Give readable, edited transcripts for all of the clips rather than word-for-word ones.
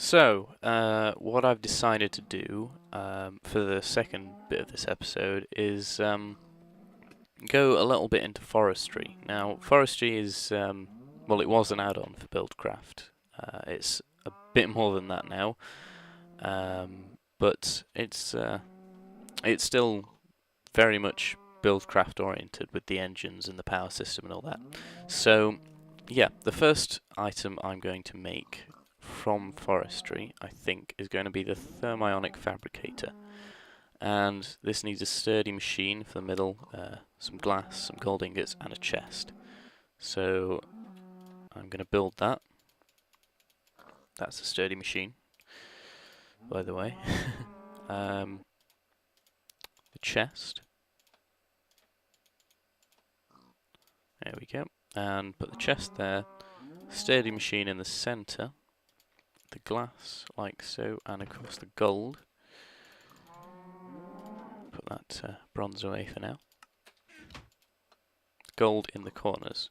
So, what I've decided to do for the second bit of this episode is go a little bit into forestry. Now, forestry is, well, it was an add-on for Buildcraft. It's a bit more than that now, but it's still very much Buildcraft oriented with the engines and the power system and all that. So, yeah, the first item I'm going to make from forestry, I think, is going to be the thermionic fabricator. And this needs a sturdy machine for the middle, some glass, some gold ingots, and a chest. So I'm going to build that. That's a sturdy machine, by the way. The chest. There we go. And put the chest there. Sturdy machine in the centre. The glass, like so, and of course the gold. Put that bronze away for now. Gold in the corners.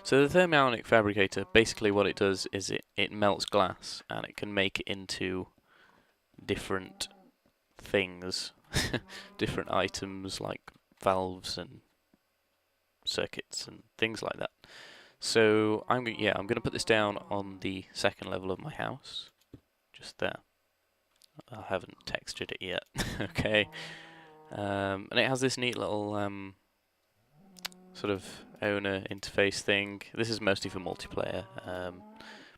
So the thermionic fabricator, basically what it does is it melts glass and it can make it into different things, different items like valves and circuits and things like that. So I'm going to put this down on the second level of my house, just there. I haven't textured it yet. Okay, and it has this neat little sort of owner interface thing. This is mostly for multiplayer,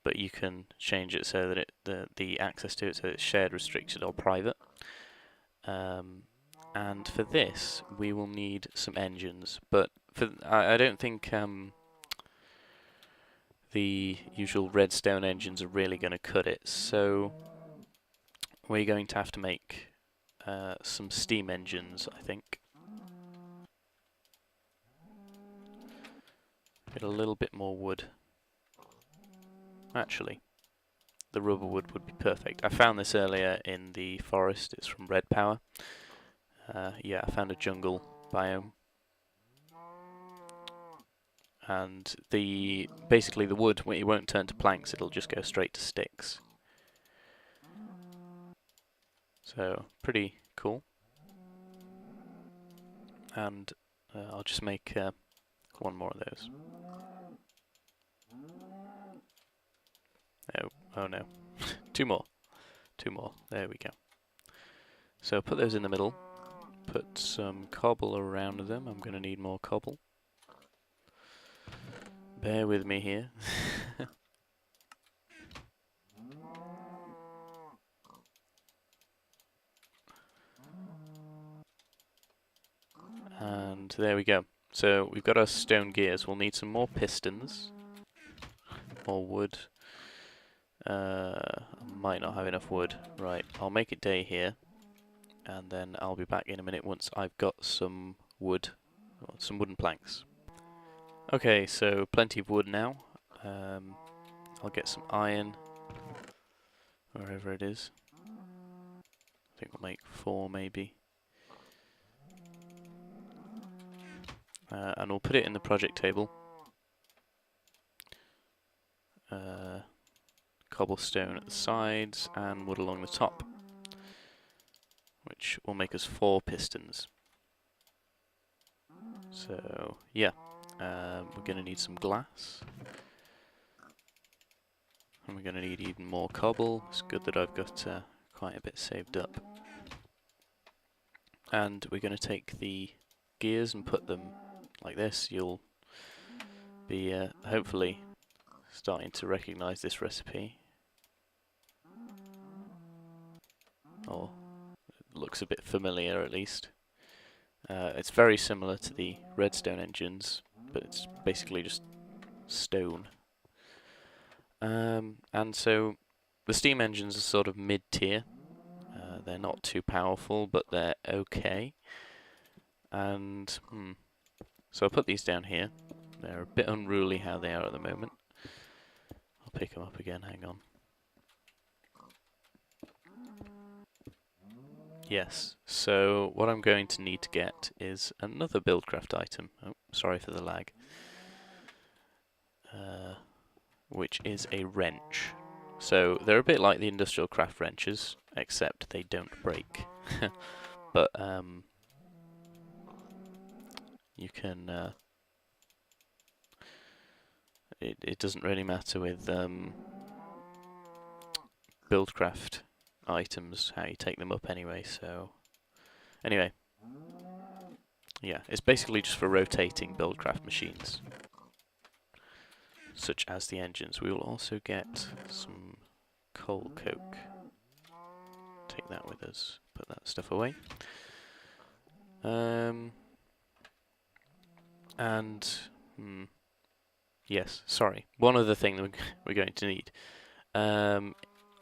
but you can change it so that the access to it so it's shared, restricted, or private. And for this, we will need some engines, but I don't think the usual redstone engines are really going to cut it. So we're going to have to make some steam engines, I think. Get a little bit more wood. Actually, the rubber wood would be perfect. I found this earlier in the forest. It's from Red Power. Yeah, I found a jungle biome. And basically the wood, it won't turn to planks, it'll just go straight to sticks. So, pretty cool. And I'll just make one more of those. Oh no. Two more. There we go. So put those in the middle. Put some cobble around them. I'm going to need more cobble. Bear with me here. And there we go. So we've got our stone gears. We'll need some more pistons. More wood. I might not have enough wood. Right, I'll make it day here. And then I'll be back in a minute once I've got some wood, or some wooden planks. Okay, so plenty of wood now. I'll get some iron, wherever it is. I think we'll make 4 maybe. And we'll put it in the project table. Cobblestone at the sides and wood along the top, which will make us 4 pistons. So yeah, we're going to need some glass, and we're going to need even more cobble. It's good that I've got quite a bit saved up. And we're going to take the gears and put them like this. You'll be hopefully starting to recognise this recipe. Or it looks a bit familiar at least. It's very similar to the redstone engines, but it's basically just stone. And so the steam engines are sort of mid-tier. They're not too powerful, but they're okay. And so I'll put these down here. They're a bit unruly how they are at the moment. I'll pick them up again, hang on. Yes, so what I'm going to need to get is another Buildcraft item. Oh, sorry for the lag. which is a wrench. So they're a bit like the industrial craft wrenches, except they don't break. But you can. It doesn't really matter with buildcraft items how you take them up anyway. So anyway, yeah, it's basically just for rotating buildcraft machines, such as the engines. We will also get some coal coke. Take that with us. Put that stuff away. Yes, sorry. One other thing that we're going to need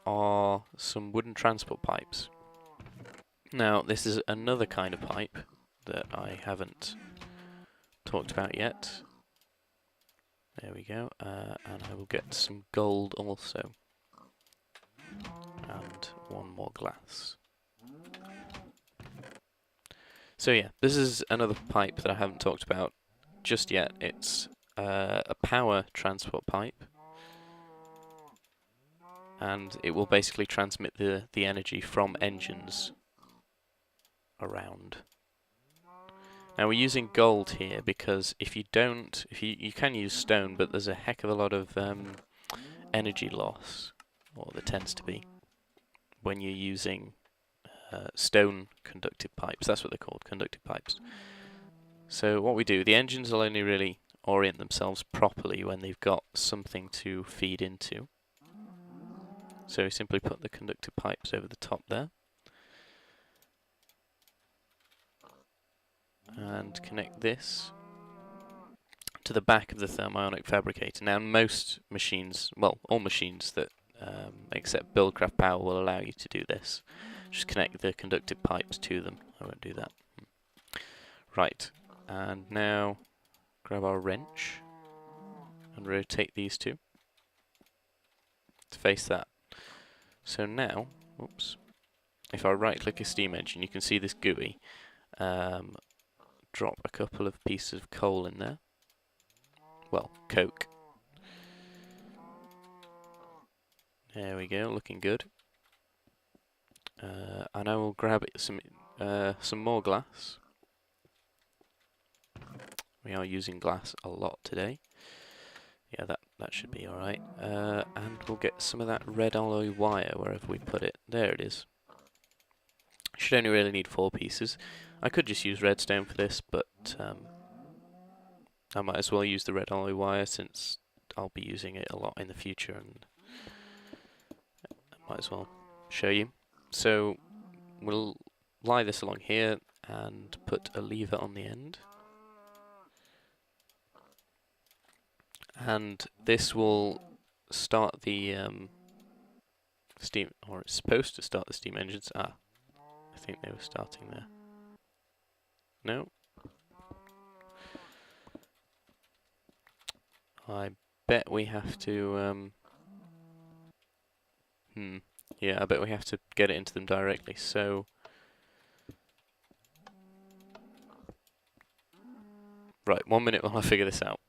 are some wooden transport pipes. Now, this is another kind of pipe that I haven't talked about yet. There we go. And I will get some gold also. And one more glass. So yeah, this is another pipe that I haven't talked about just yet. It's a power transport pipe, and it will basically transmit the energy from engines around. Now we're using gold here because if you can use stone, but there's a heck of a lot of energy loss, or there tends to be, when you're using stone conductive pipes. That's what they're called, conductive pipes. So what we do, the engines will only really orient themselves properly when they've got something to feed into. So we simply put the conductive pipes over the top there. And connect this to the back of the thermionic fabricator. Now most machines, well, all machines that accept buildcraft power will allow you to do this. Just connect the conductive pipes to them. I won't do that. Right, and now grab our wrench and rotate these two to face that. So now, oops, if I right click a steam engine, you can see this GUI. Drop a couple of pieces of coal in there. Well, coke. There we go, looking good. And I will grab some more glass. We are using glass a lot today. Yeah, that should be alright. And we'll get some of that red alloy wire wherever we put it. There it is. Should only really need 4 pieces. I could just use redstone for this, but I might as well use the red alloy wire since I'll be using it a lot in the future, and I might as well show you. So we'll lie this along here and put a lever on the end. And this will start the steam, or it's supposed to start the steam engines. Ah, I think they were starting there. No. I bet we have to, yeah, I bet we have to get it into them directly, so... Right, 1 minute while I figure this out.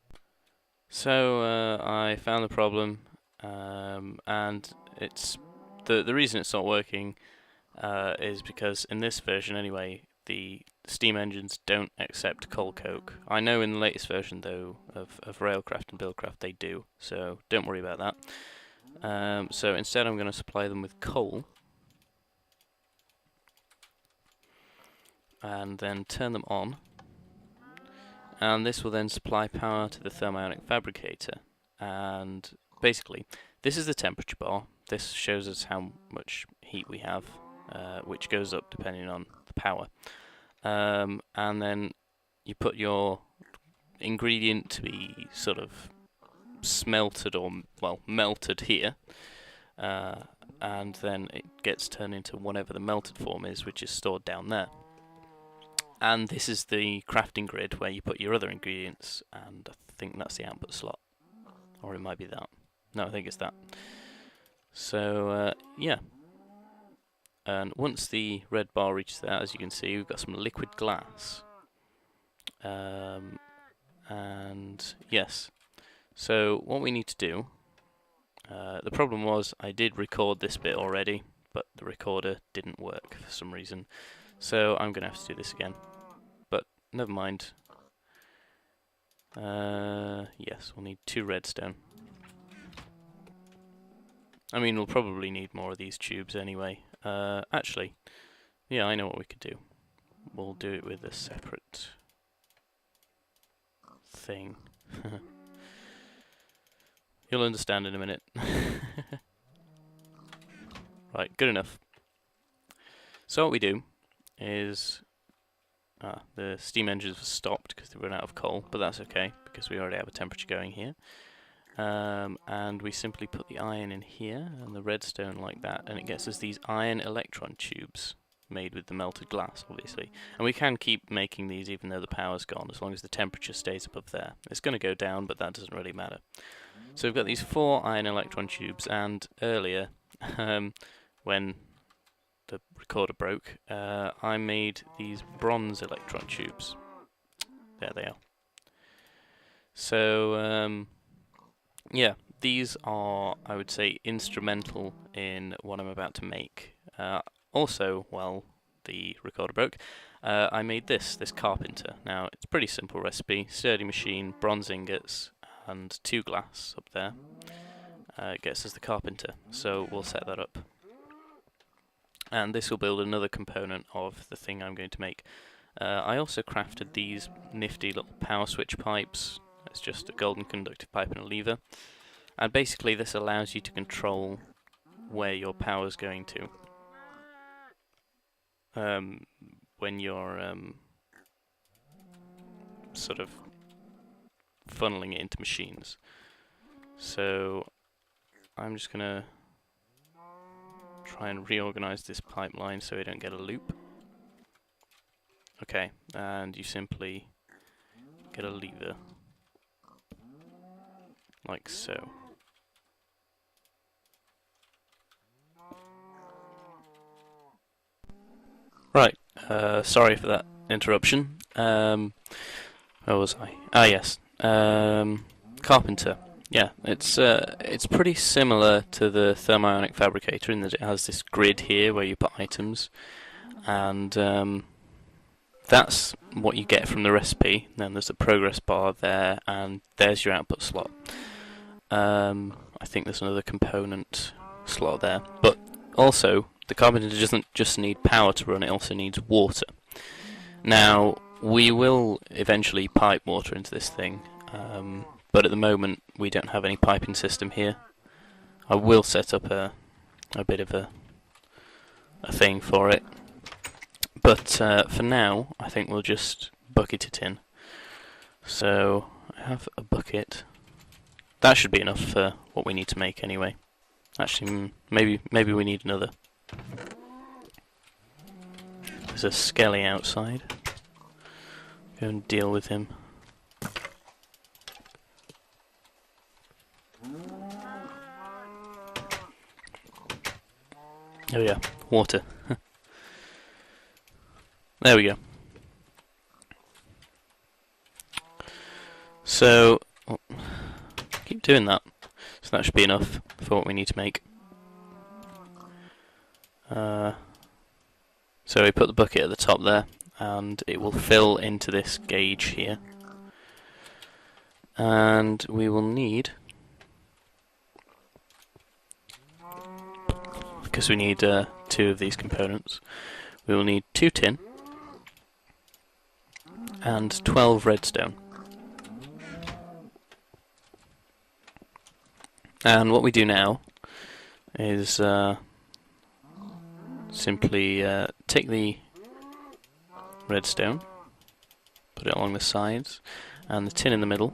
So, I found the problem, and it's... The reason it's not working is because in this version anyway, the steam engines don't accept coal coke. I know in the latest version though of Railcraft and Buildcraft they do, so don't worry about that. So instead I'm going to supply them with coal and then turn them on, and this will then supply power to the thermionic fabricator. And basically this is the temperature bar. This shows us how much heat we have, which goes up depending on the power. And then you put your ingredient to be sort of smelted or, well, melted here. And then it gets turned into whatever the melted form is, which is stored down there. And this is the crafting grid where you put your other ingredients, and I think that's the output slot. Or it might be that. No, I think it's that. So, yeah. And once the red bar reaches that, as you can see, we've got some liquid glass. And yes. So what we need to do The problem was I did record this bit already, but the recorder didn't work for some reason. So I'm going to have to do this again. But never mind. Yes, we'll need 2 redstone. I mean, we'll probably need more of these tubes anyway. Actually, yeah, I know what we could do. We'll do it with a separate thing. You'll understand in a minute. Right, good enough. So what we do is... the steam engines have stopped because they run out of coal, but that's okay, because we already have a temperature going here. And we simply put the iron in here, and the redstone like that, and it gets us these iron electron tubes, made with the melted glass, obviously. And we can keep making these even though the power's gone, as long as the temperature stays above there. It's going to go down, but that doesn't really matter. So we've got these 4 iron electron tubes, and earlier, when the recorder broke, I made these bronze electron tubes. There they are. So, yeah, these are, I would say, instrumental in what I'm about to make. Also, while the recorder broke, I made this carpenter. Now, it's a pretty simple recipe: sturdy machine, bronze ingots, and 2 glass up there. Gets us the carpenter, so we'll set that up. And this will build another component of the thing I'm going to make. I also crafted these nifty little power switch pipes. It's just a golden conductive pipe and a lever. And basically this allows you to control where your power is going to. When you're sort of funneling it into machines. So I'm just going to try and reorganize this pipeline so we don't get a loop. Okay, and you simply get a lever, like so. Right, sorry for that interruption. Where was I? Ah, yes. Carpenter. Yeah, it's pretty similar to the thermionic fabricator in that it has this grid here where you put items, and that's what you get from the recipe. Then there's a progress bar there, and there's your output slot. I think there's another component slot there, but also the carpenter doesn't just need power to run; it also needs water. Now we will eventually pipe water into this thing. But at the moment we don't have any piping system here. I will set up a bit of a thing for it, but for now I think we'll just bucket it in. So I have a bucket. That should be enough for what we need to make anyway. Actually, maybe we need another. There's a skelly outside. Go and deal with him. Oh yeah, water. There we go. So, keep doing that. So that should be enough for what we need to make. So we put the bucket at the top there, and it will fill into this gauge here. And we will need, because we need 2 of these components, we will need 2 tin and 12 redstone. And what we do now is simply take the redstone, put it along the sides, and the tin in the middle,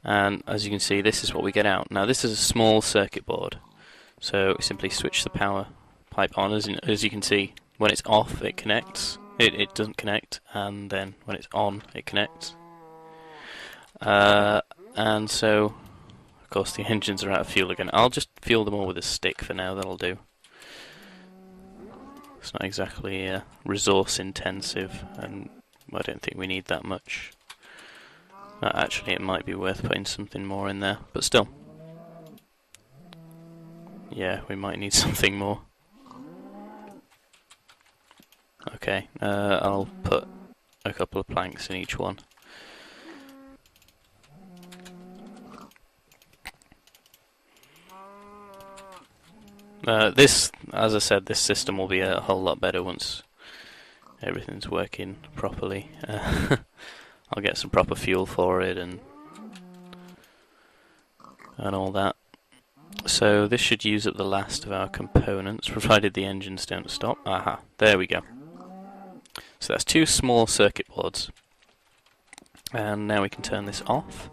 and as you can see, this is what we get out. Now this is a small circuit board, so we simply switch the power pipe on. As you can see, when it's off it connects, it doesn't connect, and then when it's on it connects. And so of course the engines are out of fuel again. I'll just fuel them all with a stick for now, that'll do. It's not exactly resource intensive, and I don't think we need that much. Actually, it might be worth putting something more in there, but still. Yeah, we might need something more. Okay, I'll put a couple of planks in each one. This, as I said, this system will be a whole lot better once everything's working properly. I'll get some proper fuel for it and all that. So this should use up the last of our components, provided the engines don't stop. Aha, there we go. So that's 2 small circuit boards. And now we can turn this off.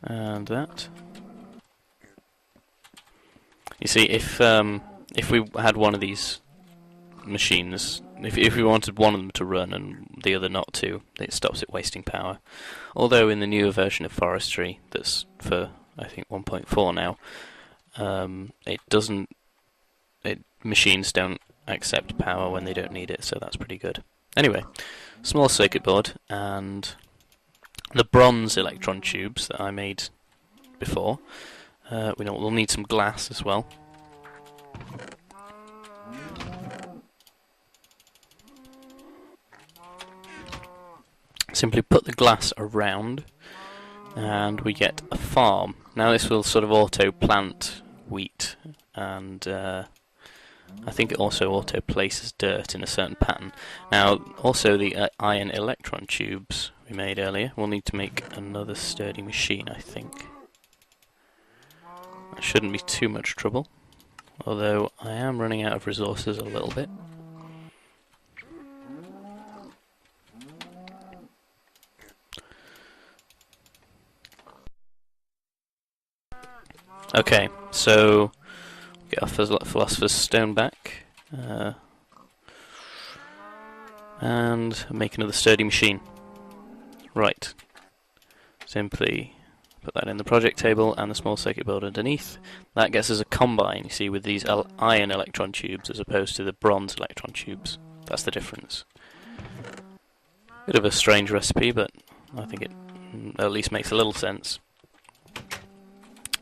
And that. You see, if we had one of these machines, if we wanted one of them to run and the other not to, it stops it wasting power. Although in the newer version of Forestry, that's for I think 1.4 now, it doesn't. Machines don't accept power when they don't need it, so that's pretty good. Anyway, small circuit board and the bronze electron tubes that I made before. We'll need some glass as well. Simply put the glass around and we get a farm. Now this will sort of auto-plant wheat, and I think it also auto-places dirt in a certain pattern. Now also the iron electron tubes we made earlier, we'll need to make another sturdy machine, I think. That shouldn't be too much trouble, although I am running out of resources a little bit. Okay, so get our Philosopher's Stone back, and make another sturdy machine. Right, simply put that in the project table and the small circuit board underneath. That gets us a combine, you see, with these iron electron tubes as opposed to the bronze electron tubes. That's the difference. Bit of a strange recipe, but I think it at least makes a little sense.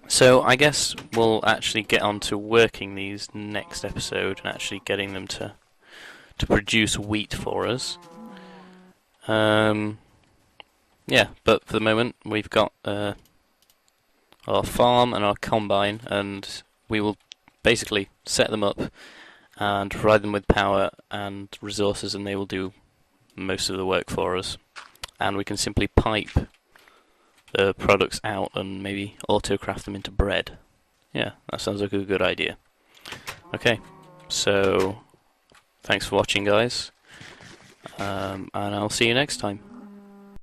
So I guess we'll actually get on to working these next episode and actually getting them to produce wheat for us. Yeah, but for the moment we've got our farm and our combine, and we will basically set them up and provide them with power and resources, and they will do most of the work for us. And we can simply pipe the products out and maybe auto-craft them into bread. Yeah, that sounds like a good idea. Okay, so thanks for watching, guys, and I'll see you next time.